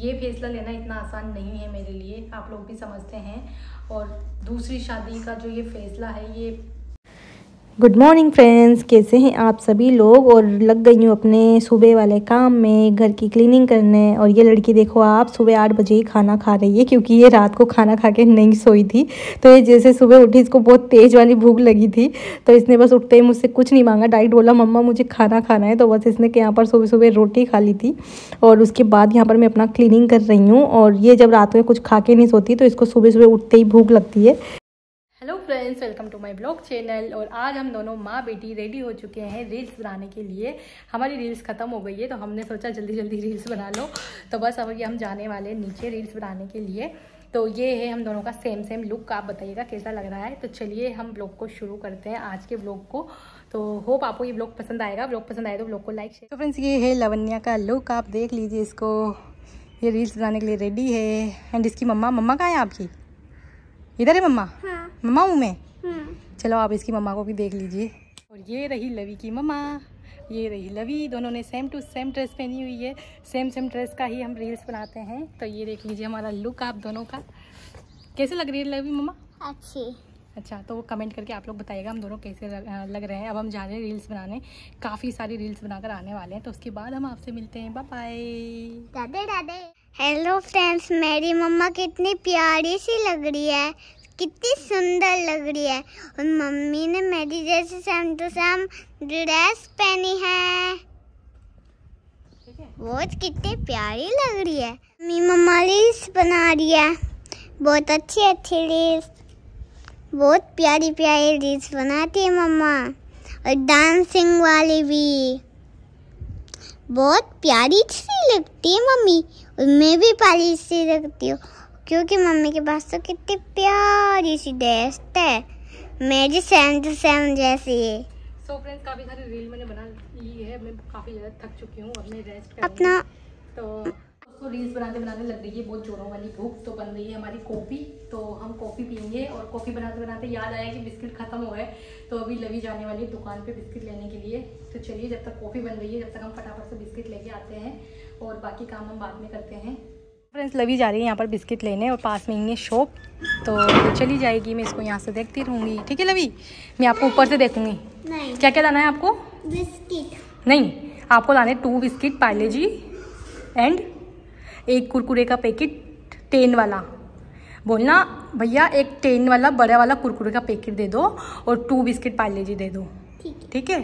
ये फैसला लेना इतना आसान नहीं है मेरे लिए, आप लोग भी समझते हैं। और दूसरी शादी का जो ये फैसला है ये। गुड मॉर्निंग फ्रेंड्स, कैसे हैं आप सभी लोग। और लग गई हूँ अपने सुबह वाले काम में, घर की क्लीनिंग करने। और ये लड़की देखो आप, सुबह 8 बजे ही खाना खा रही है, क्योंकि ये रात को खाना खा के नहीं सोई थी। तो ये जैसे सुबह उठी, इसको बहुत तेज़ वाली भूख लगी थी, तो इसने बस उठते ही मुझसे कुछ नहीं मांगा, डायरेक्ट बोला मम्मा मुझे खाना खाना है। तो बस इसने यहाँ पर सुबह सुबह रोटी खा ली थी। और उसके बाद यहाँ पर मैं अपना क्लीनिंग कर रही हूँ। और ये जब रात में कुछ खा के नहीं सोती, तो इसको सुबह सुबह उठते ही भूख लगती है। Hello friends, welcome to my blog channel. और आज हम दोनों माँ बेटी रेडी हो चुके हैं रील्स बनाने के लिए। हमारी रील्स ख़त्म हो गई है, तो हमने सोचा जल्दी जल्दी रील्स बना लो। तो बस अब ये हम जाने वाले हैं नीचे रील्स बनाने के लिए। तो ये है हम दोनों का सेम लुक। आप बताइएगा कैसा लग रहा है। तो चलिए हम ब्लॉग को शुरू करते हैं, आज के ब्लॉग को। तो होप आपको ये ब्लॉग पसंद आएगा। ब्लॉग पसंद आए तो ब्लॉग को लाइक शेयर। तो फ्रेंड्स, ये है लवन्या का लुक, आप देख लीजिए इसको। ये रील्स बनाने के लिए रेडी है। एंड इसकी मम्मा कहाँ है आपकी? इधर है मम्मा। हाँ। मम्मा हूँ मैं। चलो आप इसकी मम्मा को भी देख लीजिए। और ये रही लवी की मम्मा, ये रही लवी। दोनों ने सेम टू सेम ड्रेस पहनी हुई है। सेम ड्रेस का ही हम रील्स बनाते हैं। तो ये देख लीजिए हमारा लुक आप दोनों का। कैसे लग रही है लवी मम्मा? अच्छी। अच्छा, तो वो कमेंट करके आप लोग बताइएगा हम दोनों कैसे लग रहे हैं। अब हम जा रहे हैं रील्स बनाने, काफ़ी सारी रील्स बनाकर आने वाले हैं। तो उसके बाद हम आपसे मिलते हैं। Bye bye. दादे। हेलो फ्रेंड्स, मेरी मम्मा कितनी प्यारी सी लग रही है, कितनी सुंदर लग रही है। और मम्मी ने मेरी जैसे सेम टू सेम ड्रेस पहनी है। वो कितनी प्यारी लग रही है। मम्मा रील्स बना रही है, बहुत अच्छी रील्स, बहुत प्यारी रील्स बनाती है मम्मा। और डांसिंग वाली भी बहुत प्यारी सी लगती है मम्मी। और मैं भी प्यारी सी लगती हूँ, क्योंकि मम्मी के पास तो कितनी प्यारी सी ड्रेस है, मेरी सेम टू सेम जैसी है। सो फ्रेंड्स, काफ़ी सारी रील मैंने बना ली है। मैं काफ़ी ज़्यादा थक चुकी हूँ, अब मैं रेस्ट करूँगी अपना। तो उसको रील्स बनाते बनाते लग रही है बहुत जोरों वाली भूख। तो बन रही है हमारी कॉफ़ी, तो हम कॉफ़ी पियेंगे। और कॉफ़ी बनाते बनाते याद आया कि बिस्किट ख़त्म हो गए, तो अभी लवी जाने वाली है दुकान पे बिस्किट लेने के लिए। तो चलिए, जब तक कॉफ़ी बन रही है, जब तक हम फटाफट से बिस्किट लेके आते हैं, और बाकी काम हम बाद में करते हैं। फ्रेंड्स, लवी जा रही है यहाँ पर बिस्किट लेने, और पास में ही है शॉप, तो चली जाएगी। मैं इसको यहाँ से देखती रहूँगी। ठीक है लवी, मैं आपको ऊपर से देखूँगी। क्या क्या लाना है आपको? बिस्किट नहीं, आपको लाने 2 biscuit Parle G, and 1 Kurkure का पैकेट 10 वाला। बोलना भैया 1 10 वाला बड़ा वाला कुरकुरे का पैकेट दे दो, और 2 बिस्किट पार्ले जी दे दो। ठीक है,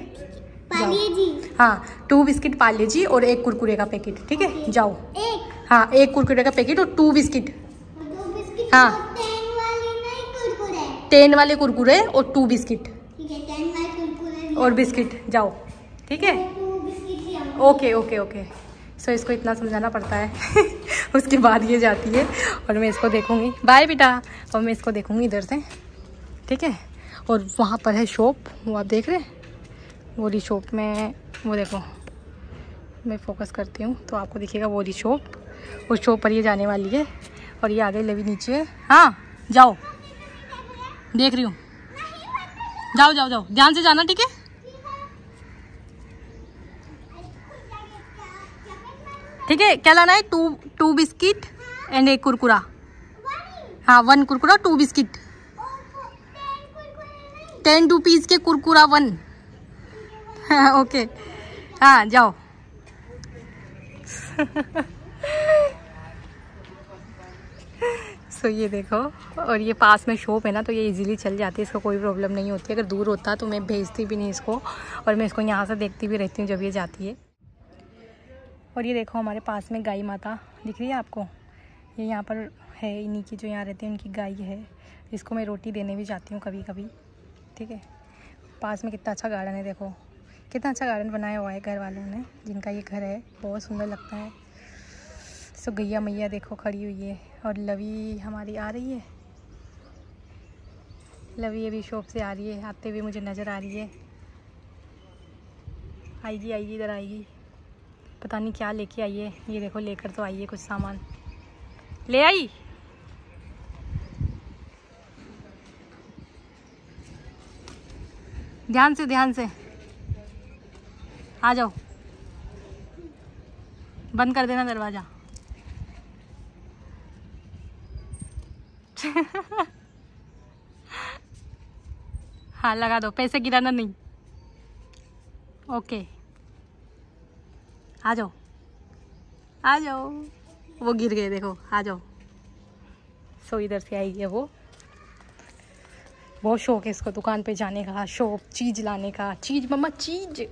पार्ले जी। हाँ, 2 बिस्किट पार्ले जी और 1 कुरकुरे का पैकेट। ठीक है, जाओ। हाँ, 1 कुरकुरे का पैकेट और 2 बिस्किट। हाँ, 10 वाले कुरकुरे और 2 बिस्किट। ठीक है, 10 वाले कुरकुरे और बिस्किट, जाओ। ठीक है, ओके। सो इसको इतना समझाना पड़ता है। उसके बाद ये जाती है, और मैं इसको देखूंगी। बाय बेटा। और मैं इसको देखूंगी इधर से। ठीक है, और वहाँ पर है शॉप, वो आप देख रहे हैं, वो वाली शॉप में, वो देखो, मैं फोकस करती हूँ तो आपको दिखेगा वो वाली शॉप। उस शॉप पर ये जाने वाली है, और ये आ गई लवी नीचे। हाँ, जाओ, देख रही हूँ। जाओ, ध्यान से जाना। ठीक है, ठीक है। क्या लाना है? 2 बिस्किट एंड 1 कुरकुरा। हाँ, 1 कुरकुरा 2 बिस्किट। 10 रुपीज़ के कुरकुरा 1। ओके, हाँ जाओ। सो ये देखो, और ये पास में शॉप है ना, तो ये इजीली चल जाती है, इसको कोई प्रॉब्लम नहीं होती। अगर दूर होता तो मैं भेजती भी नहीं इसको, और मैं इसको यहाँ से देखती भी रहती हूँ जब ये जाती है। और ये देखो, हमारे पास में गाय माता दिख रही है आपको? ये यहाँ पर है, इन्हीं की जो यहाँ रहते हैं उनकी गाय है, जिसको मैं रोटी देने भी जाती हूँ कभी कभी। ठीक है, पास में कितना अच्छा गार्डन है, देखो कितना अच्छा गार्डन बनाया हुआ है घर वालों ने, जिनका ये घर है, बहुत सुंदर लगता है। सो गैया मैया देखो खड़ी हुई है, और लवी हमारी आ रही है। लवी अभी शॉप से आ रही है, आते हुए मुझे नज़र आ रही है। आएगी इधर आएगी, पता नहीं क्या लेके आई है। ये देखो, लेकर तो आई है कुछ सामान, ले आई। ध्यान से आ जाओ, बंद कर देना दरवाज़ा। हाँ लगा दो, पैसे गिराना नहीं। ओके आ जाओ आ जाओ। वो गिर गए देखो, आ जाओ। सो इधर से आई है वो। बहुत शौक है इसको दुकान पे जाने का, शॉप चीज़ लाने का। चीज़ मम्मा चीज़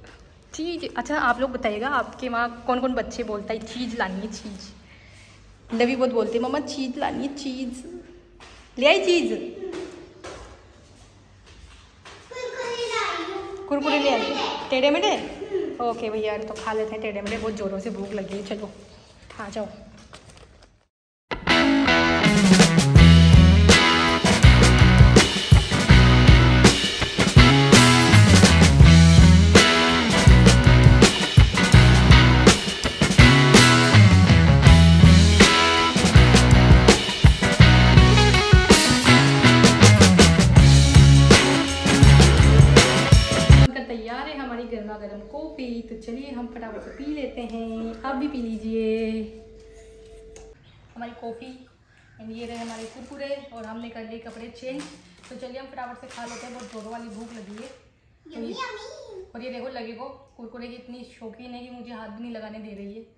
चीज़। अच्छा आप लोग बताइएगा आपके वहाँ कौन कौन बच्चे बोलता है चीज़ लानी है चीज़। लवी बहुत बोलती है मम्मा चीज़ लानी है चीज़। ले आई चीज़, कुरकुरे ले आई टेढ़े मेढ़े। ओके भैया तो खा लेते हैं टेढ़े मेढ़े, बहुत ज़ोरों से भूख लगी है। चलो आ जाओ। गर्मा गर्म कॉफ़ी, तो चलिए हम फटाफट से पी लेते हैं। आप भी पी लीजिए हमारी कॉफ़ी। एंड ये रहे हमारे कुरकुरे और हमने कर लिए कपड़े चेंज। तो चलिए हम फटाफट से खा लेते हैं, बहुत जोरों वाली भूख लगी है। तो और ये देखो लगे को कुरकुरे की इतनी शौकीन है कि मुझे हाथ भी नहीं लगाने दे रही है।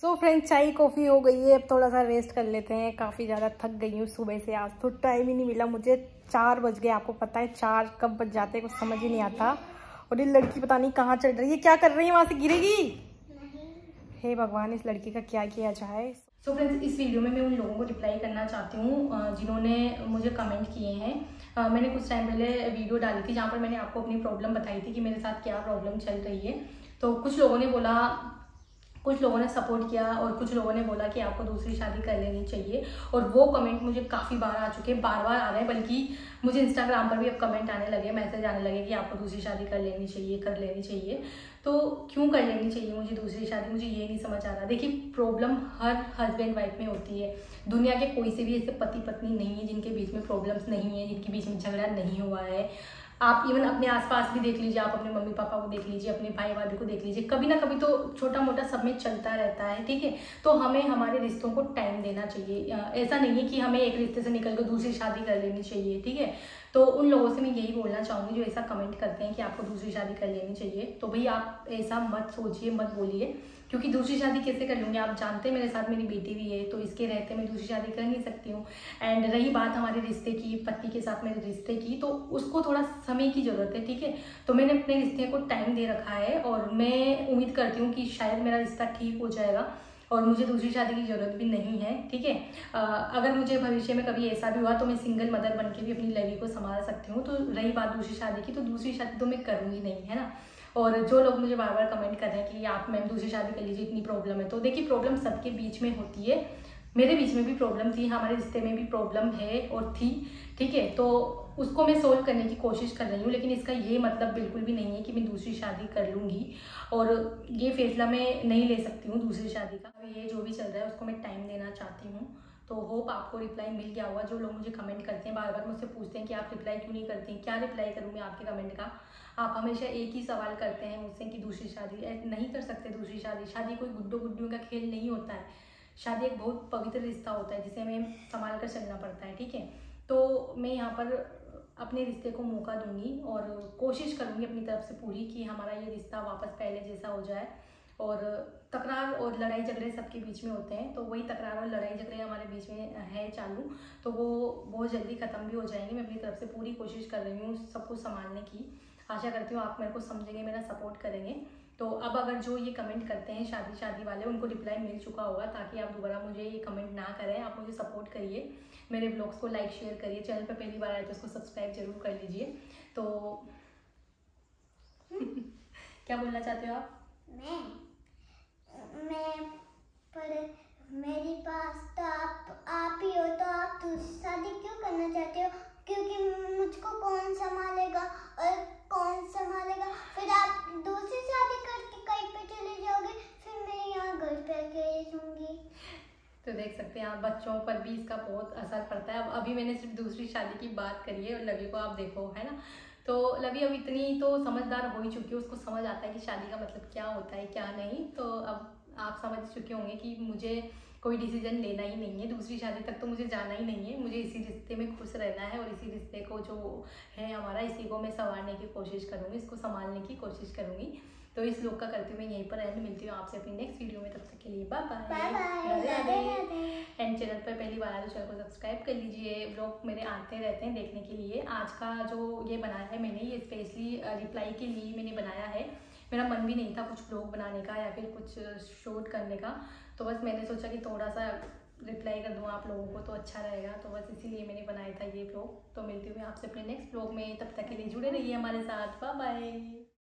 सो फ्रेंड्स चाय कॉफ़ी हो गई है, अब थोड़ा सा रेस्ट कर लेते हैं। काफ़ी ज़्यादा थक गई हूँ सुबह से, आज तो टाइम ही नहीं मिला मुझे। 4 बज गए, आपको पता है 4 कब बज जाते हैं कुछ समझ ही नहीं आता। और ये लड़की पता नहीं कहाँ चल रही है, क्या कर रही है, वहाँ से गिरेगी। हे भगवान इस लड़की का क्या किया जाए। सो फ्रेंड्स इस वीडियो में मैं उन लोगों को रिप्लाई करना चाहती हूँ जिन्होंने मुझे कमेंट किए हैं। मैंने कुछ टाइम पहले वीडियो डाली थी जहाँ पर मैंने आपको अपनी प्रॉब्लम बताई थी कि मेरे साथ क्या प्रॉब्लम चल रही है। तो कुछ लोगों ने बोला, कुछ लोगों ने सपोर्ट किया और कुछ लोगों ने बोला कि आपको दूसरी शादी कर लेनी चाहिए। और वो कमेंट मुझे काफ़ी बार आ चुके हैं, बार बार आ रहे हैं। बल्कि मुझे इंस्टाग्राम पर भी अब कमेंट आने लगे, मैसेज आने लगे कि आपको दूसरी शादी कर लेनी चाहिए। तो क्यों कर लेनी चाहिए मुझे दूसरी शादी, मुझे ये नहीं समझ आ रहा। देखिए प्रॉब्लम हर हस्बैंड वाइफ में होती है। दुनिया के कोई से भी ऐसे पति पत्नी नहीं है जिनके बीच में प्रॉब्लम्स नहीं है, जिनके बीच में झगड़ा नहीं हुआ है। आप इवन अपने आसपास भी देख लीजिए, आप अपने मम्मी पापा को देख लीजिए, अपने भाई भाभी को देख लीजिए, कभी ना कभी तो छोटा मोटा सब में चलता रहता है, ठीक है। तो हमें हमारे रिश्तों को टाइम देना चाहिए। ऐसा नहीं है कि हमें एक रिश्ते से निकल कर दूसरी शादी कर लेनी चाहिए, ठीक है। तो उन लोगों से मैं यही बोलना चाहूँगी जो ऐसा कमेंट करते हैं कि आपको दूसरी शादी कर लेनी चाहिए। तो भाई आप ऐसा मत सोचिए, मत बोलिए, क्योंकि दूसरी शादी कैसे कर लूँगी। आप जानते हैं मेरे साथ मेरी बेटी भी है, तो इसके रहते मैं दूसरी शादी कर नहीं सकती हूँ। एंड रही बात हमारे रिश्ते की, पति के साथ मेरे रिश्ते की, तो उसको थोड़ा समय की ज़रूरत है, ठीक है। तो मैंने अपने रिश्ते को टाइम दे रखा है और मैं उम्मीद करती हूँ कि शायद मेरा रिश्ता ठीक हो जाएगा और मुझे दूसरी शादी की ज़रूरत भी नहीं है, ठीक है। अगर मुझे भविष्य में कभी ऐसा भी हुआ तो मैं सिंगल मदर बन के भी अपनी लवी को संभाल सकती हूँ। तो रही बात दूसरी शादी की, तो दूसरी शादी तो मैं करूँगी नहीं, है ना। और जो लोग मुझे बार बार कमेंट कर रहे हैं कि आप मैम दूसरी शादी कर लीजिए, इतनी प्रॉब्लम है, तो देखिए प्रॉब्लम सबके बीच में होती है। मेरे बीच में भी प्रॉब्लम थी, हमारे रिश्ते में भी प्रॉब्लम है और थी, ठीक है। तो उसको मैं सोल्व करने की कोशिश कर रही हूँ, लेकिन इसका ये मतलब बिल्कुल भी नहीं है कि मैं दूसरी शादी कर लूँगी। और ये फैसला मैं नहीं ले सकती हूँ दूसरी शादी का। ये जो भी चल रहा है उसको मैं टाइम देना चाहती हूँ। तो होप आपको रिप्लाई मिल गया होगा। जो लोग मुझे कमेंट करते हैं, बार बार मुझसे पूछते हैं कि आप रिप्लाई क्यों नहीं करती हैं, क्या रिप्लाई करूँ मैं आपके कमेंट का। आप हमेशा एक ही सवाल करते हैं मुझसे कि दूसरी शादी नहीं कर सकते। दूसरी शादी कोई गुड्डो गुड्डियों का खेल नहीं होता है। शादी एक बहुत पवित्र रिश्ता होता है जिसे हमें संभाल कर चलना पड़ता है, ठीक है। तो मैं यहाँ पर अपने रिश्ते को मौका दूंगी और कोशिश करूँगी अपनी तरफ से पूरी कि हमारा ये रिश्ता वापस पहले जैसा हो जाए। और तकरार और लड़ाई झगड़े सबके बीच में होते हैं, तो वही तकरार और लड़ाई झगड़े हमारे बीच में है चालू, तो वो बहुत जल्दी ख़त्म भी हो जाएंगे। मैं अपनी तरफ से पूरी कोशिश कर रही हूँ सब कुछ संभालने की। आशा करती हूँ आप मेरे को समझेंगे, मेरा सपोर्ट करेंगे। तो अब अगर जो ये कमेंट करते हैं शादी वाले, उनको रिप्लाई मिल चुका होगा, ताकि आप दोबारा मुझे ये कमेंट ना करें। आप मुझे सपोर्ट करिए, मेरे ब्लॉग्स को लाइक शेयर करिए, चैनल पर पहली बार आए तो उसको सब्सक्राइब जरूर कर लीजिए। तो क्या बोलना चाहते हो आप? मैं पर मेरे पास तो आप ही हो, तो आप दूसरी शादी क्यों करना चाहते हो? क्योंकि मुझको कौन संभालेगा और कौन संभालेगा? फिर आप दूसरी शादी करके कहीं पे चले जाओगे, फिर मैं यहाँ घर पे अकेले रहूंगी। तो देख सकते हैं आप, बच्चों पर भी इसका बहुत असर पड़ता है। अब अभी मैंने सिर्फ दूसरी शादी की बात करी है और लवी को आप देखो, है ना। तो लवी अब इतनी तो समझदार हो ही चुकी है, उसको समझ आता है कि शादी का मतलब क्या होता है क्या नहीं। तो अब आप समझ चुके होंगे कि मुझे कोई डिसीजन लेना ही नहीं है, दूसरी शादी तक तो मुझे जाना ही नहीं है। मुझे इसी रिश्ते में खुश रहना है और इसी रिश्ते को जो है हमारा, इसी को मैं संवारने की कोशिश करूँगी, इसको संभालने की कोशिश करूँगी। तो इस लोग का करते हुए यहीं पर एंड, मिलती हूँ आपसे अपनी नेक्स्ट वीडियो में। तब तक के लिए बाय बाय। एंड चैनल पर पहली बार आए तो चैनल को सब्सक्राइब कर लीजिए। ब्लॉग मेरे आते रहते हैं देखने के लिए। आज का जो ये बनाया है मैंने, ये स्पेशली रिप्लाई के लिए मैंने बनाया है। मेरा मन भी नहीं था कुछ ब्लॉग बनाने का या फिर कुछ शूट करने का, तो बस मैंने सोचा कि थोड़ा सा रिप्लाई कर दूँ आप लोगों को तो अच्छा रहेगा, तो बस इसीलिए मैंने बनाया था ये ब्लॉग। तो मिलती हूँ आपसे अपने नेक्स्ट ब्लॉग में, तब तक के लिए जुड़े रहिए हमारे साथ। Bye bye.